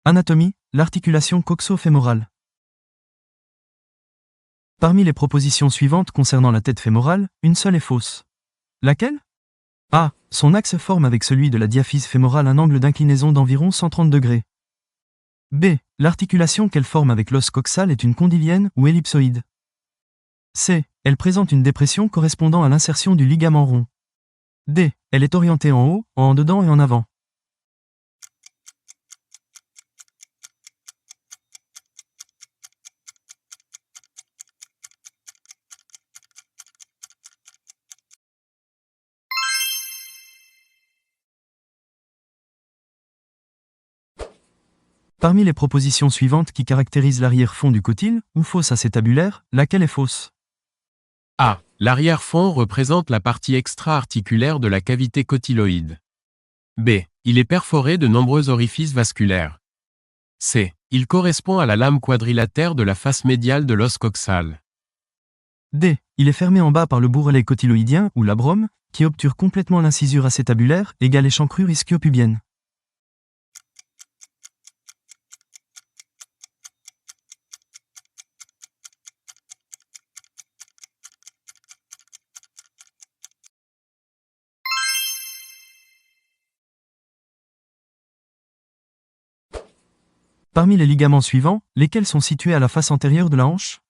Anatomie, l'articulation coxo-fémorale. Parmi les propositions suivantes concernant la tête fémorale, une seule est fausse. Laquelle? A. Son axe forme avec celui de la diaphyse fémorale un angle d'inclinaison d'environ 130 degrés. B. L'articulation qu'elle forme avec l'os coxal est une condylienne ou ellipsoïde. C. Elle présente une dépression correspondant à l'insertion du ligament rond. D. Elle est orientée en haut, en dedans et en avant. Parmi les propositions suivantes qui caractérisent l'arrière-fond du cotyle, ou fosse acétabulaire, laquelle est fausse? A. L'arrière-fond représente la partie extra-articulaire de la cavité cotyloïde. B. Il est perforé de nombreux orifices vasculaires. C. Il correspond à la lame quadrilatère de la face médiale de l'os coxal. D. Il est fermé en bas par le bourrelet cotyloïdien, ou labrome, qui obture complètement l'incisure acétabulaire, égale échancrure ischio-pubienne. Parmi les ligaments suivants, lesquels sont situés à la face antérieure de la hanche?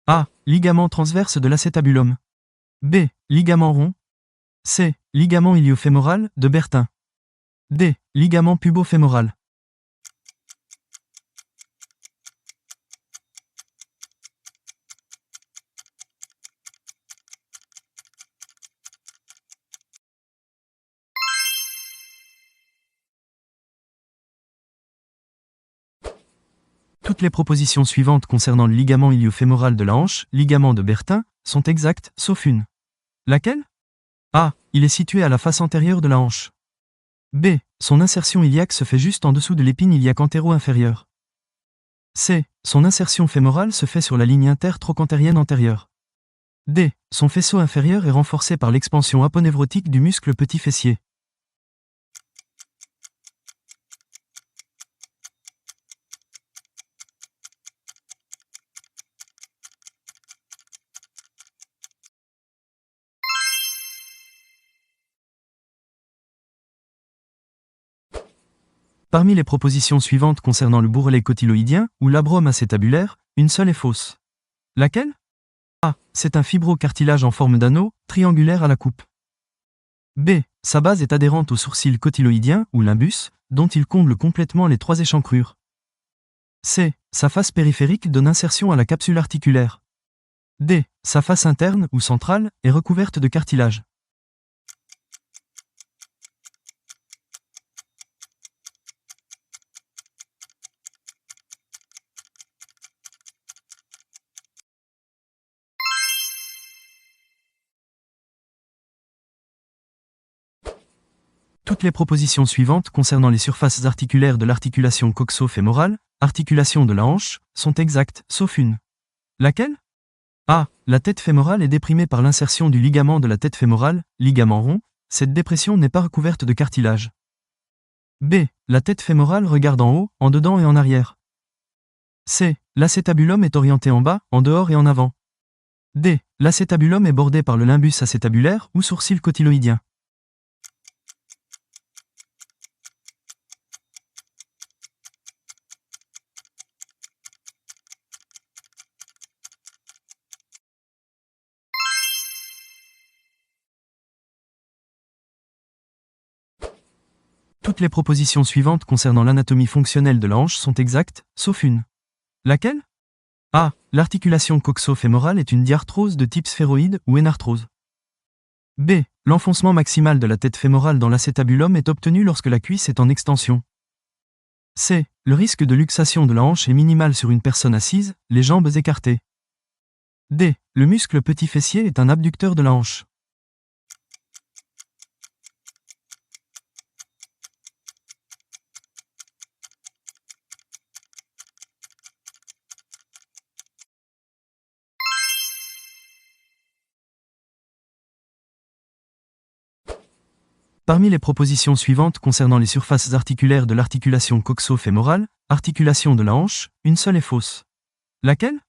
A. Ligament transverse de l'acétabulum. B. Ligament rond. C. Ligament iliofémoral de Bertin. D. Ligament pubofémoral. Toutes les propositions suivantes concernant le ligament iliofémoral de la hanche, ligament de Bertin, sont exactes, sauf une. Laquelle? A. Il est situé à la face antérieure de la hanche. B. Son insertion iliaque se fait juste en dessous de l'épine iliaque antéro-inférieure. C. Son insertion fémorale se fait sur la ligne intertrochantérienne antérieure. D. Son faisceau inférieur est renforcé par l'expansion aponévrotique du muscle petit fessier. Parmi les propositions suivantes concernant le bourrelet cotyloïdien, ou labrome acétabulaire, une seule est fausse. Laquelle? A. C'est un fibrocartilage en forme d'anneau, triangulaire à la coupe. B. Sa base est adhérente au sourcil cotyloïdien, ou limbus, dont il comble complètement les trois échancrures. C. Sa face périphérique donne insertion à la capsule articulaire. D. Sa face interne, ou centrale, est recouverte de cartilage. Toutes les propositions suivantes concernant les surfaces articulaires de l'articulation coxo-fémorale, articulation de la hanche, sont exactes, sauf une. Laquelle? A. La tête fémorale est déprimée par l'insertion du ligament de la tête fémorale, ligament rond. Cette dépression n'est pas recouverte de cartilage. B. La tête fémorale regarde en haut, en dedans et en arrière. C. L'acétabulum est orienté en bas, en dehors et en avant. D. L'acétabulum est bordé par le limbus acétabulaire ou sourcil cotyloïdien. Toutes les propositions suivantes concernant l'anatomie fonctionnelle de la hanche sont exactes, sauf une. Laquelle? A. L'articulation coxo-fémorale est une diarthrose de type sphéroïde ou énarthrose. B. L'enfoncement maximal de la tête fémorale dans l'acétabulum est obtenu lorsque la cuisse est en extension. C. Le risque de luxation de la hanche est minimal sur une personne assise, les jambes écartées. D. Le muscle petit fessier est un abducteur de la hanche. Parmi les propositions suivantes concernant les surfaces articulaires de l'articulation coxo-fémorale, articulation de la hanche, une seule est fausse. Laquelle?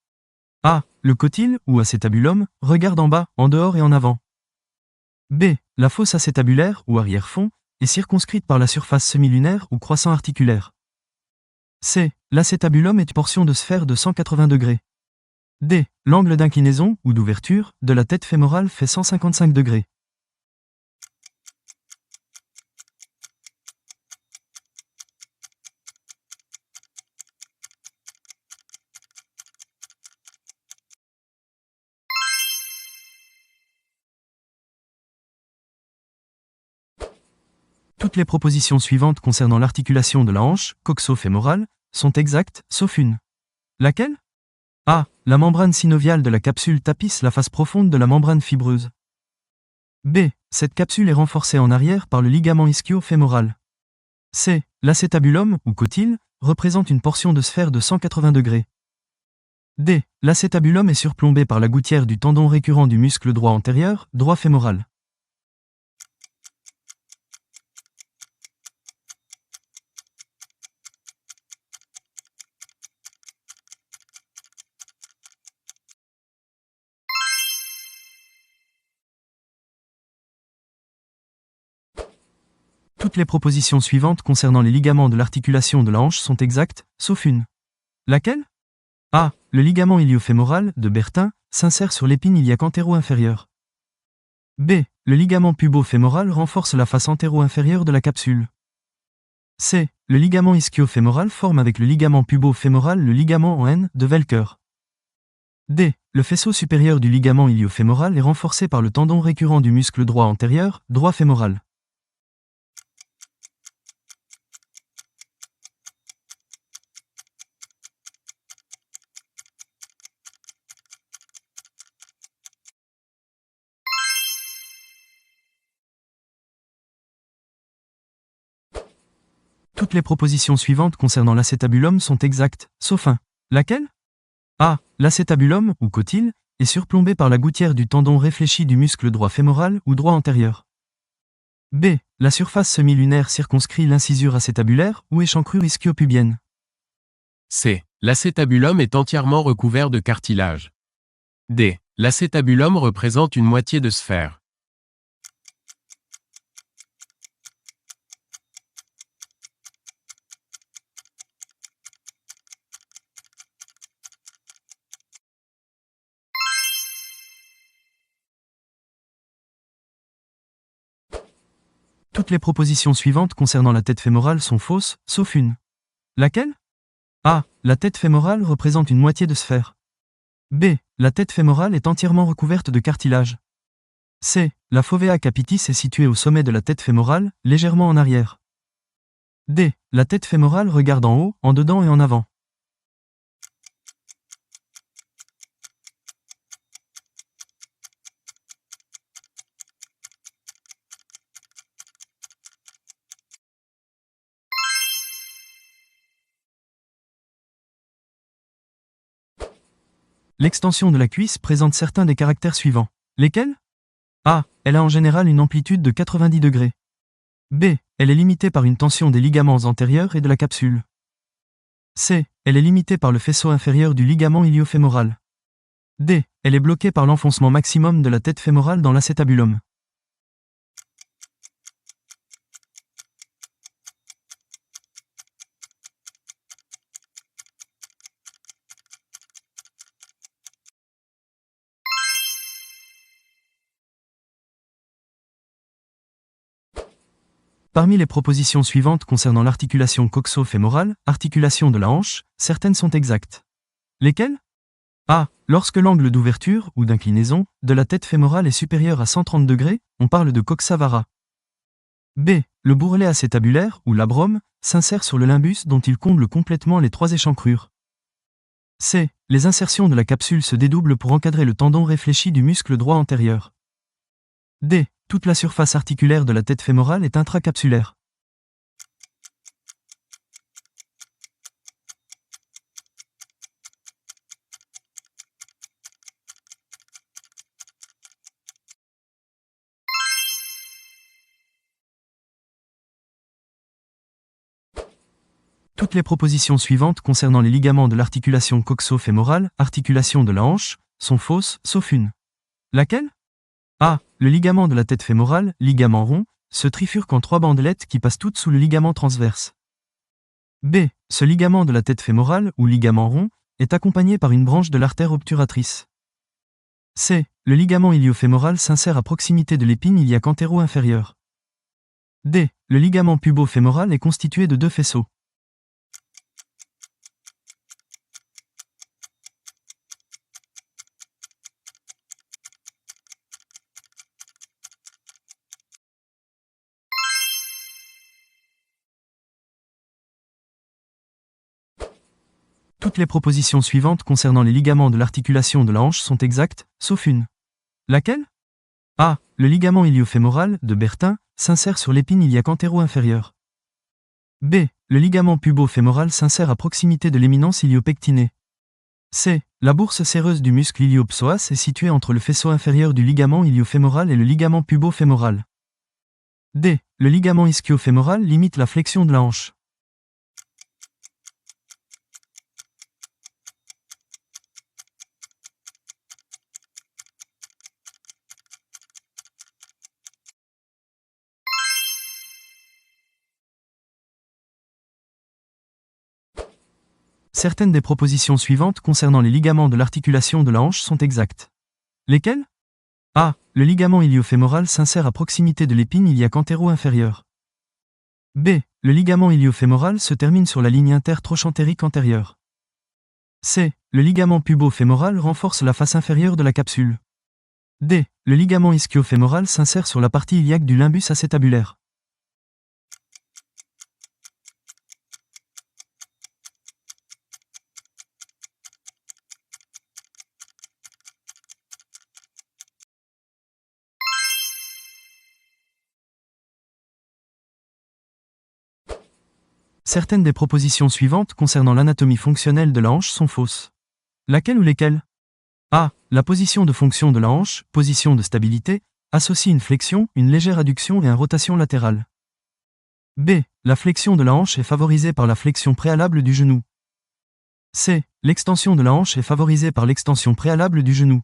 A. Le cotyle, ou acétabulum, regarde en bas, en dehors et en avant. B. La fosse acétabulaire, ou arrière-fond, est circonscrite par la surface semi-lunaire ou croissant articulaire. C. L'acétabulum est une portion de sphère de 180 degrés. D. L'angle d'inclinaison, ou d'ouverture, de la tête fémorale fait 155 degrés. Toutes les propositions suivantes concernant l'articulation de la hanche, coxo-fémorale, sont exactes, sauf une. Laquelle? A. La membrane synoviale de la capsule tapisse la face profonde de la membrane fibreuse. B. Cette capsule est renforcée en arrière par le ligament ischio-fémoral. C. L'acétabulum, ou cotyle, représente une portion de sphère de 180 degrés. D. L'acétabulum est surplombé par la gouttière du tendon récurrent du muscle droit antérieur, droit fémoral. Toutes les propositions suivantes concernant les ligaments de l'articulation de la hanche sont exactes, sauf une. Laquelle? A. Le ligament iliofémoral, de Bertin, s'insère sur l'épine iliaque antéro-inférieure. B. Le ligament pubo-fémoral renforce la face antéro-inférieure de la capsule. C. Le ligament ischio-fémoral forme avec le ligament pubo-fémoral le ligament en N de Velker. D. Le faisceau supérieur du ligament iliofémoral est renforcé par le tendon récurrent du muscle droit antérieur, droit fémoral. Toutes les propositions suivantes concernant l'acétabulum sont exactes, sauf un. Laquelle? A. L'acétabulum, ou cotyle, est surplombé par la gouttière du tendon réfléchi du muscle droit fémoral ou droit antérieur. B. La surface semi-lunaire circonscrit l'incisure acétabulaire ou échancrure ischio-pubienne. C. L'acétabulum est entièrement recouvert de cartilage. D. L'acétabulum représente une moitié de sphère. Toutes les propositions suivantes concernant la tête fémorale sont fausses, sauf une. Laquelle? A. La tête fémorale représente une moitié de sphère. B. La tête fémorale est entièrement recouverte de cartilage. C. La fovea capitis est située au sommet de la tête fémorale, légèrement en arrière. D. La tête fémorale regarde en haut, en dedans et en avant. L'extension de la cuisse présente certains des caractères suivants. Lesquels? A. Elle a en général une amplitude de 90 degrés. B. Elle est limitée par une tension des ligaments antérieurs et de la capsule. C. Elle est limitée par le faisceau inférieur du ligament iliofémoral. D. Elle est bloquée par l'enfoncement maximum de la tête fémorale dans l'acétabulum. Parmi les propositions suivantes concernant l'articulation coxo-fémorale, articulation de la hanche, certaines sont exactes. Lesquelles? A. Lorsque l'angle d'ouverture, ou d'inclinaison, de la tête fémorale est supérieur à 130 degrés, on parle de coxa vara. B. Le bourrelet acétabulaire, ou labrum, s'insère sur le limbus dont il comble complètement les trois échancrures. C. Les insertions de la capsule se dédoublent pour encadrer le tendon réfléchi du muscle droit antérieur. D. Toute la surface articulaire de la tête fémorale est intracapsulaire. Toutes les propositions suivantes concernant les ligaments de l'articulation coxo-fémorale, articulation de la hanche, sont fausses, sauf une. Laquelle? A. Le ligament de la tête fémorale, ligament rond, se trifurque en 3 bandelettes qui passent toutes sous le ligament transverse. B. Ce ligament de la tête fémorale, ou ligament rond, est accompagné par une branche de l'artère obturatrice. C. Le ligament iliofémoral s'insère à proximité de l'épine iliaque antéro-inférieure. D. Le ligament pubo-fémoral est constitué de 2 faisceaux. Toutes les propositions suivantes concernant les ligaments de l'articulation de la hanche sont exactes, sauf une. Laquelle? A. Le ligament iliofémoral, de Bertin, s'insère sur l'épine iliaque antéro-inférieure. B. Le ligament pubo-fémoral s'insère à proximité de l'éminence iliopectinée. C. La bourse séreuse du muscle iliopsoas est située entre le faisceau inférieur du ligament iliofémoral et le ligament pubo-fémoral. D. Le ligament ischio-fémoral limite la flexion de la hanche. Certaines des propositions suivantes concernant les ligaments de l'articulation de la hanche sont exactes. Lesquelles? A. Le ligament iliofémoral s'insère à proximité de l'épine iliaque antéro-inférieure. B. Le ligament iliofémoral se termine sur la ligne intertrochantérique antérieure. C. Le ligament pubo-fémoral renforce la face inférieure de la capsule. D. Le ligament ischio-fémoral s'insère sur la partie iliaque du limbus acétabulaire. Certaines des propositions suivantes concernant l'anatomie fonctionnelle de la hanche sont fausses. Laquelle ou lesquelles? A. La position de fonction de la hanche, position de stabilité, associe une flexion, une légère adduction et une rotation latérale. B. La flexion de la hanche est favorisée par la flexion préalable du genou. C. L'extension de la hanche est favorisée par l'extension préalable du genou.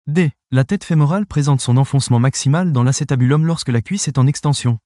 D. La tête fémorale présente son enfoncement maximal dans l'acétabulum lorsque la cuisse est en extension.